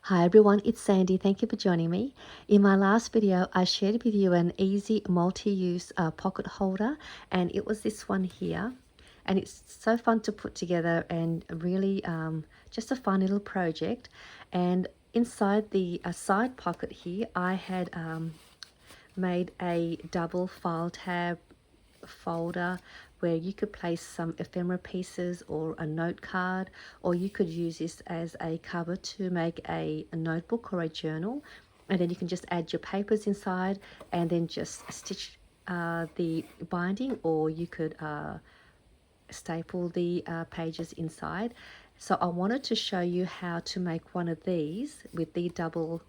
Hi everyone, it's Sandy. Thank you for joining me. In my last video, I shared with you an easy multi-use pocket holder, and it was this one here. And it's so fun to put together and really just a fun little project. And inside the side pocket here, I had made a double file tab folder where you could place some ephemera pieces or a note card, or you could use this as a cover to make a notebook or a journal, and then you can just add your papers inside and then just stitch the binding, or you could staple the pages inside. So I wanted to show you how to make one of these with the double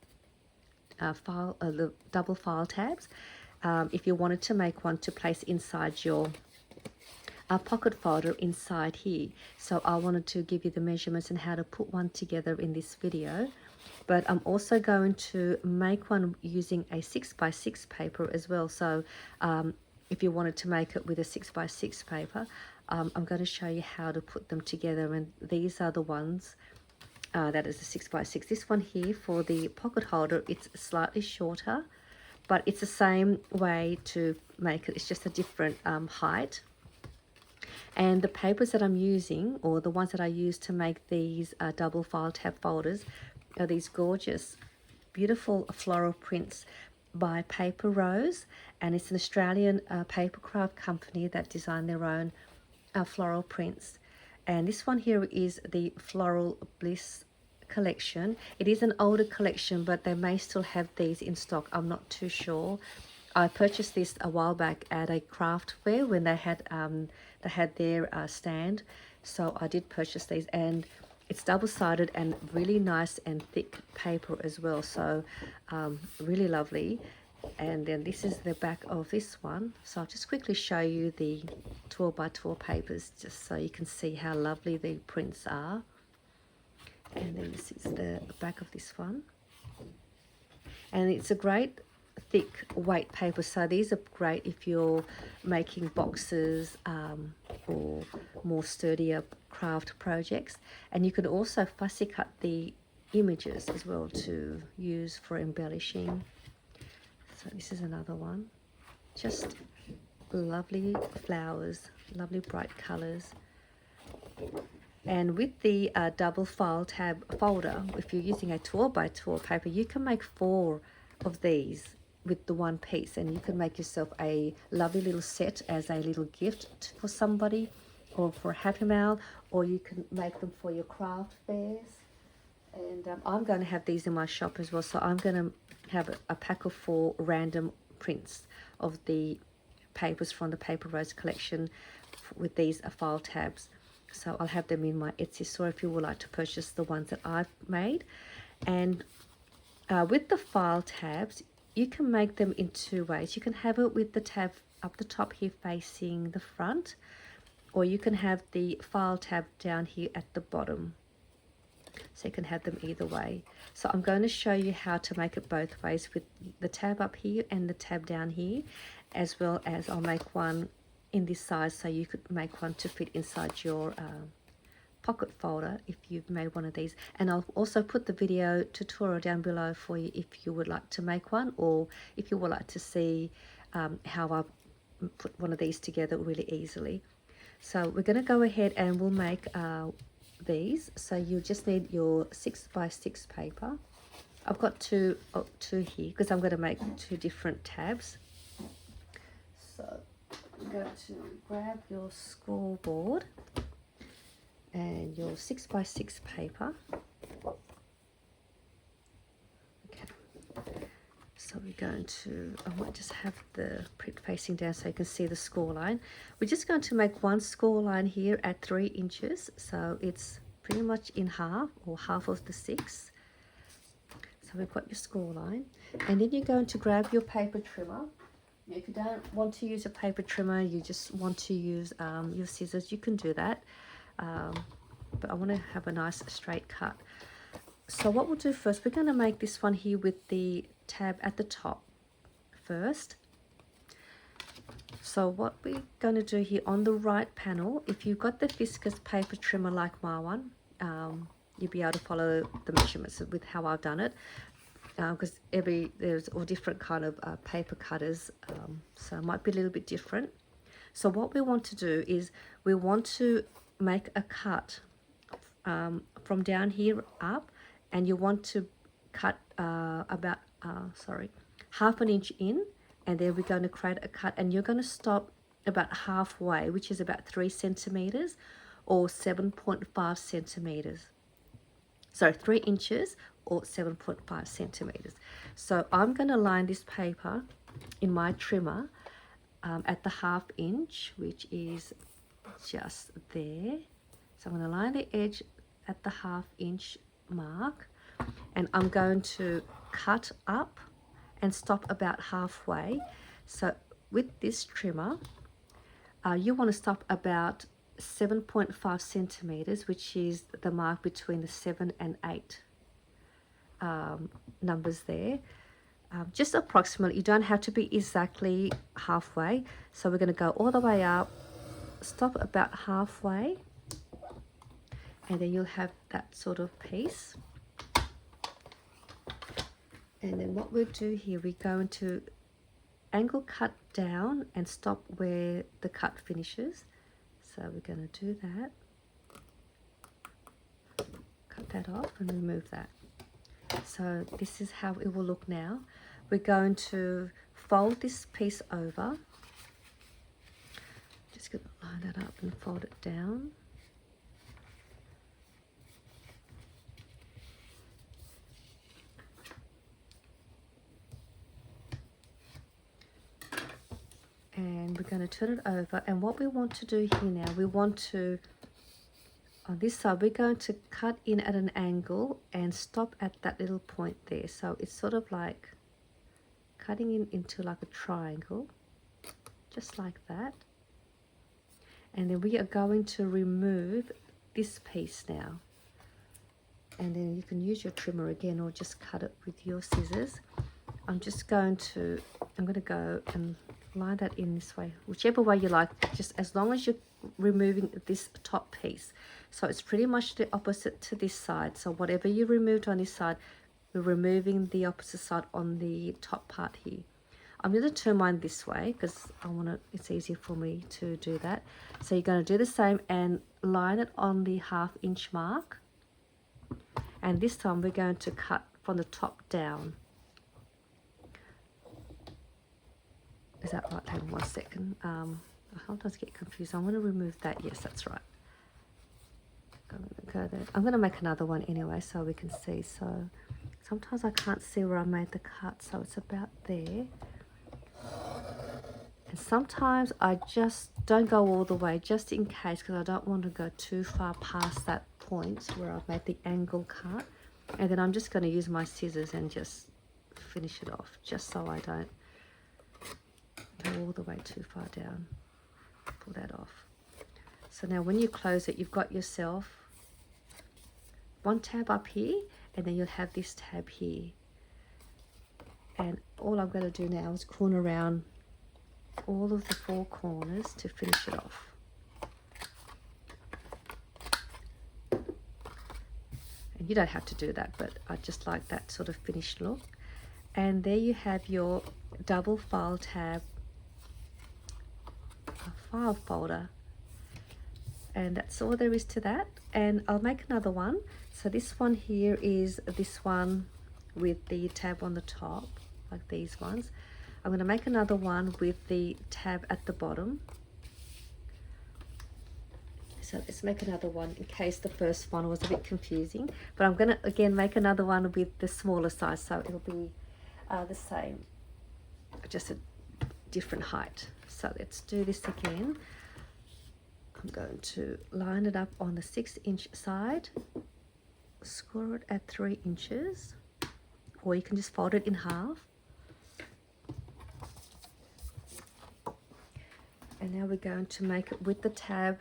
file tabs. If you wanted to make one to place inside your pocket folder inside here. So I wanted to give you the measurements and how to put one together in this video. But I'm also going to make one using a 6x6 paper as well. So if you wanted to make it with a 6x6 paper, I'm going to show you how to put them together. And these are the ones that is a 6x6. This one here for the pocket holder, it's slightly shorter, but it's the same way to make it. It's just a different height. And the papers that I'm using, or the ones that I use to make these double file tab folders, are these gorgeous, beautiful floral prints by Paper Rose. And it's an Australian paper craft company that design their own floral prints. And this one here is the Floral Bliss collection. It is an older collection, but they may still have these in stock. I'm not too sure. I purchased this a while back at a craft fair when they had their stand, so I did purchase these, and it's double-sided and really nice and thick paper as well, so really lovely. And then this is the back of this one, so I'll just quickly show you the 12x12 papers just so you can see how lovely the prints are. And then this is the back of this one, and it's a great thick weight paper, so these are great if you're making boxes or more sturdier craft projects. And you can also fussy cut the images as well to use for embellishing. So this is another one, just lovely flowers, lovely bright colors. And with the double file tab folder, if you're using a 12x12 paper, you can make 4 of these with the one piece, and you can make yourself a lovely little set as a little gift for somebody or for a happy mail, or you can make them for your craft fairs. And I'm going to have these in my shop as well, so I'm going to have a pack of 4 random prints of the papers from the Paper Rose collection with these file tabs. So I'll have them in my Etsy store if you would like to purchase the ones that I've made. And with the file tabs, you can make them in 2 ways. You can have it with the tab up the top here facing the front, or you can have the file tab down here at the bottom. So you can have them either way. So I'm going to show you how to make it both ways, with the tab up here and the tab down here, as well as I'll make one in this size so you could make one to fit inside your pocket folder if you've made one of these. And I'll also put the video tutorial down below for you if you would like to make one, or if you would like to see how I put one of these together really easily. So we're going to go ahead and we'll make these. So you just need your 6x6 paper. I've got two here because I'm going to make 2 different tabs. So I'm going to grab your school board and your 6x6 paper. Okay, so we're going to, I might just have the print facing down so you can see the score line. We're just going to make one score line here at 3 inches, so it's pretty much in half, or half of the 6. So we've got your score line, and then you're going to grab your paper trimmer. If you don't want to use a paper trimmer, you just want to use your scissors, you can do that. But I want to have a nice straight cut. So what we'll do first, we're going to make this one here with the tab at the top first. So what we're going to do here on the right panel, if you've got the viscous paper trimmer like my one, you'll be able to follow the measurements with how I've done it, because there's all different kind of paper cutters, so it might be a little bit different. So what we want to do is we want to make a cut from down here up, and you want to cut about half an inch in, and then we're going to create a cut, and you're going to stop about halfway, which is about 3 centimeters or 7.5 centimeters. So 3 inches or 7.5 centimeters. So I'm going to line this paper in my trimmer at the ½ inch, which is just there. So I'm going to line the edge at the ½ inch mark, and I'm going to cut up and stop about halfway. So with this trimmer, you want to stop about 7.5 centimeters, which is the mark between the 7 and 8 numbers there. Just approximately, you don't have to be exactly halfway. So we're going to go all the way up, stop about halfway, and then you'll have that sort of piece. And then what we'll do here, we're going to angle cut down and stop where the cut finishes. So we're going to do that. Cut that off and remove that. So this is how it will look now. We're going to fold this piece over. Just going to line that up and fold it down. And we're going to turn it over, and what we want to do here now, we want to, on this side, we're going to cut in at an angle and stop at that little point there. So it's sort of like cutting into like a triangle, just like that. And then we are going to remove this piece now. And then you can use your trimmer again, or just cut it with your scissors. I'm going to go and line that in this way, whichever way you like, just as long as you're removing this top piece. So it's pretty much the opposite to this side. So whatever you removed on this side, we're removing the opposite side on the top part here. I'm going to turn mine this way because it's easier for me to do that. So you're going to do the same and line it on the ½ inch mark. And this time we're going to cut from the top down. Is that right? Hang on 1 second. I sometimes get confused. I want to remove that. Yes, that's right. I'm going to go there. I'm going to make another one anyway so we can see. So sometimes I can't see where I made the cut, so it's about there. And sometimes I just don't go all the way, just in case, because I don't want to go too far past that point where I've made the angle cut. And then I'm just going to use my scissors and just finish it off, just so I don't go all the way too far down. Pull that off. So now when you close it, you've got yourself one tab up here, and then you'll have this tab here. And all I'm going to do now is corner around all of the 4 corners to finish it off. And you don't have to do that, but I just like that sort of finished look. And there you have your double file tab file folder, and that's all there is to that. And I'll make another one. So this one here is this one with the tab on the top, like these ones. I'm going to make another one with the tab at the bottom. So let's make another one in case the first one was a bit confusing, but I'm going to again make another one with the smaller size, so it'll be the same, just a different height. So let's do this again. I'm going to line it up on the 6 inch side, score it at 3 inches, or you can just fold it in half. And now we're going to make it with the tab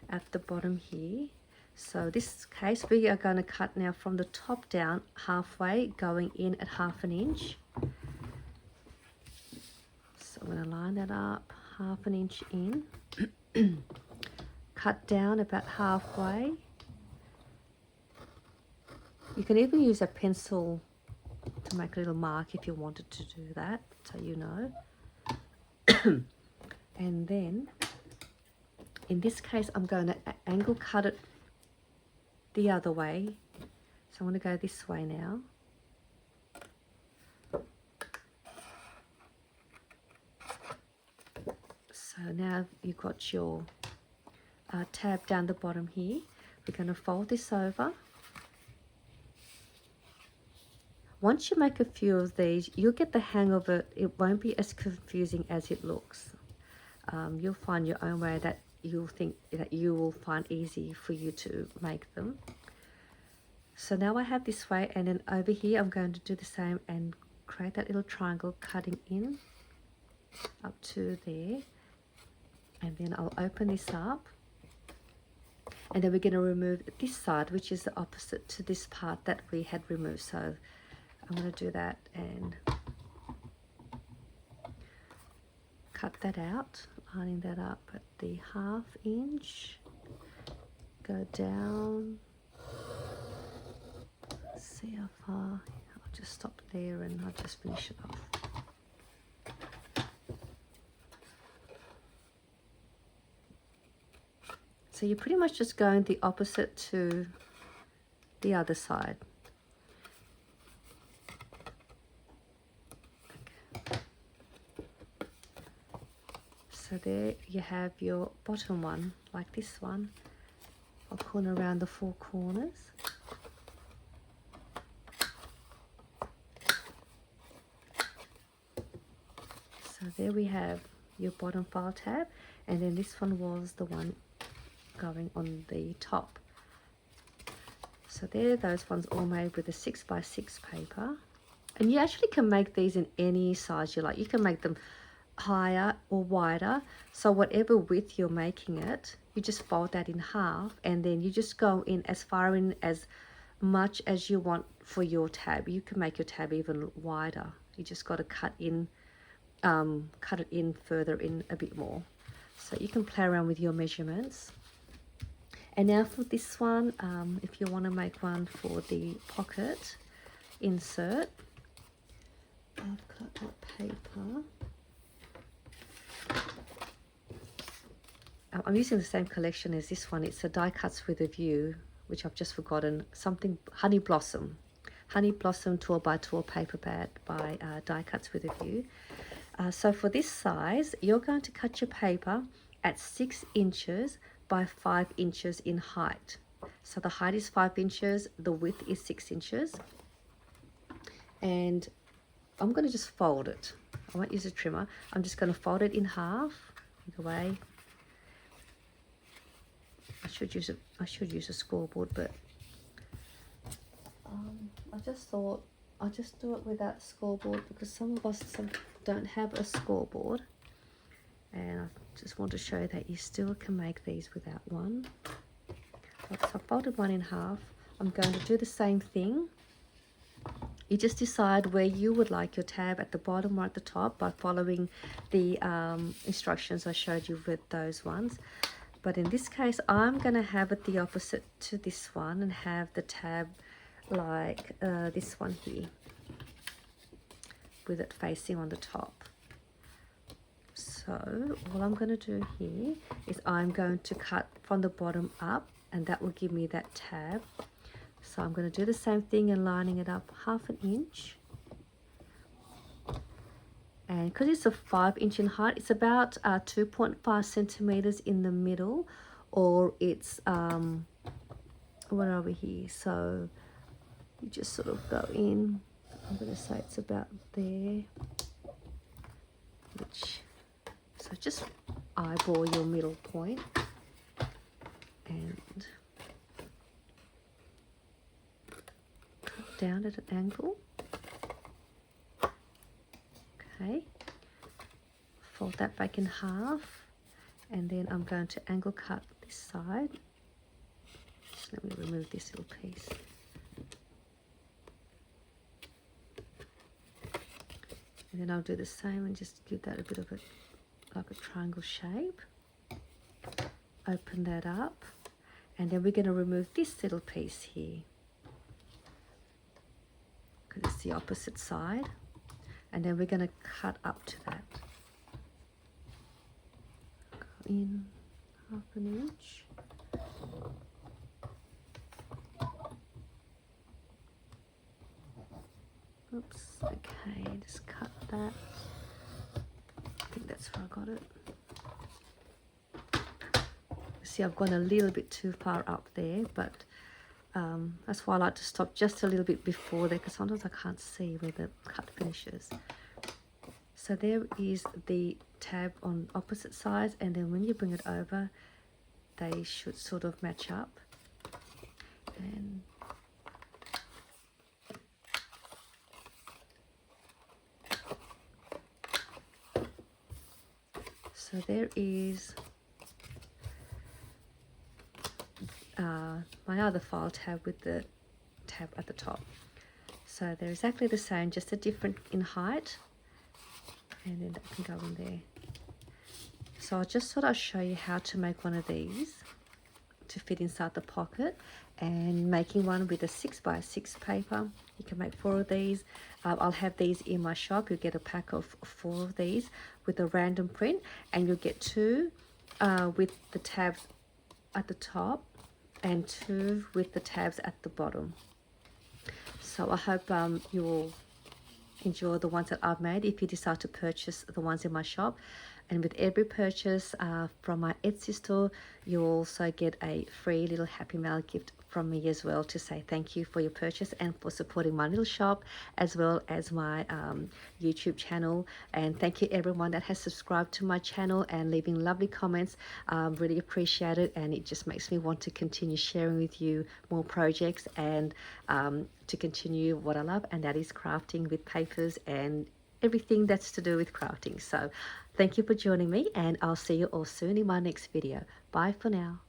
at the bottom here. So this case we are going to cut now from the top down halfway, going in at ½ inch. So I'm going to line that up ½ inch in, cut down about halfway, You can even use a pencil to make a little mark if you wanted to do that, so you know. And then in this case I'm going to angle cut it the other way. So I'm going to go this way now. So now you've got your tab down the bottom here. We're going to fold this over. Once you make a few of these, you'll get the hang of it. It won't be as confusing as it looks. You'll find your own way that you'll think that you will find easy for you to make them. So now I have this way, and then over here I'm going to do the same and create that little triangle, cutting in up to there. And then I'll open this up, and then we're going to remove this side, which is the opposite to this part that we had removed. So I'm going to do that and cut that out, lining that up at the 1/2 inch, go down, see how far. I'll just stop there and I'll just finish it off. So you're pretty much just going the opposite to the other side. Okay. So there you have your bottom one, like this one. I'll corner around the 4 corners. So there we have your bottom file tab, and then this one was the one going on the top. So there, those ones all made with a 6x6 paper, and you actually can make these in any size you like. You can make them higher or wider, so whatever width you're making it, you just fold that in half, and then you just go in as far in as much as you want for your tab. You can make your tab even wider. You just got to cut it in further in a bit more, so you can play around with your measurements. And now for this one, if you want to make one for the pocket insert, I've cut that paper. I'm using the same collection as this one. It's a Die Cuts with a View, which I've just forgotten. Something Honey Blossom 12x12 paper pad by Die Cuts with a View. So for this size, you're going to cut your paper at 6 inches by 5 inches in height. So the height is 5 inches, the width is 6 inches. And I'm going to just fold it. I won't use a trimmer. I'm just going to fold it in half, either way. I should use a scoreboard, but I just thought I'll just do it without scoreboard, because some of us don't have a scoreboard, and I just want to show you that you still can make these without one. So I folded one in half. I'm going to do the same thing. You just decide where you would like your tab, at the bottom or at the top, by following the instructions I showed you with those ones. But in this case, I'm going to have it the opposite to this one and have the tab like this one here, with it facing on the top. So all I'm going to do here is I'm going to cut from the bottom up, and that will give me that tab. So I'm going to do the same thing and lining it up 1/2 inch. And because it's a 5 inch in height, it's about 2.5 centimeters in the middle, or it's what are we here? So you just sort of go in. I'm going to say it's about there. So just eyeball your middle point and cut down at an angle. Okay, fold that back in half, and then I'm going to angle cut this side. Just let me remove this little piece. And then I'll do the same and just give that a bit of a, like a triangle shape. Open that up, and then we're going to remove this little piece here. the opposite side, and then we're going to cut up to that. Go in 1/2 inch. Oops, okay, just cut that. I think that's where I got it. See, I've gone a little bit too far up there, but that's why I like to stop just a little bit before there, because sometimes I can't see where the cut finishes. So there is the tab on opposite sides, and then when you bring it over, they should sort of match up. And so there is my other file tab with the tab at the top. So they're exactly the same, just a different in height, and then that can go in there. So I just thought I'd show you how to make one of these to fit inside the pocket, and making one with a 6x6 paper. You can make 4 of these. I'll have these in my shop. You'll get a pack of 4 of these with a random print, and you'll get 2 with the tabs at the top and 2 with the tabs at the bottom. So I hope you will enjoy the ones that I've made if you decide to purchase the ones in my shop. And with every purchase from my Etsy store, you'll also get a free little Happy Mail gift from me as well, to say thank you for your purchase and for supporting my little shop, as well as my YouTube channel. And thank you everyone that has subscribed to my channel and leaving lovely comments. Really appreciate it, and it just makes me want to continue sharing with you more projects, and to continue what I love, and that is crafting with papers and everything that's to do with crafting. So thank you for joining me, and I'll see you all soon in my next video. Bye for now.